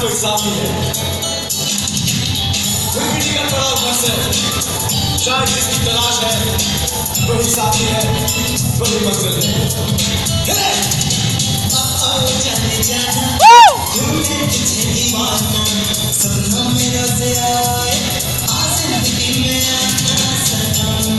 कोई साथी है, कोई भी निकल पड़ा ऊपर से, शायद जिसकी तलाश है वही साथी है, वही मंजिल है। जाने जाना तुमने तुझे दीवाना सपनों में रोज आए आज जिंदगी में आना Sanam.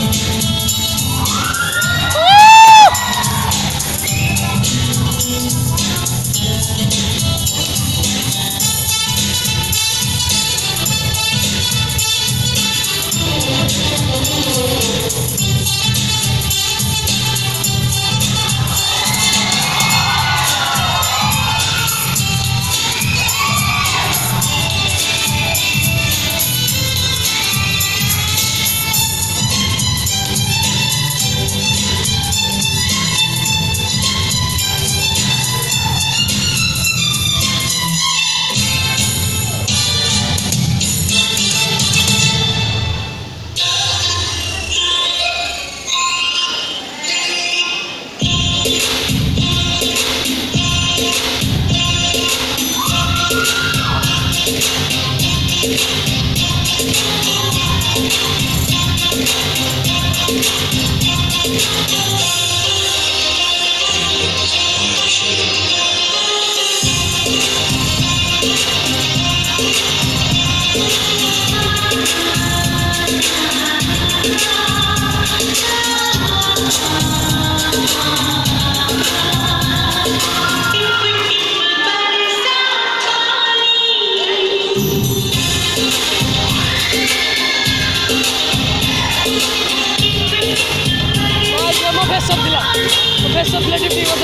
Professor Blade TV was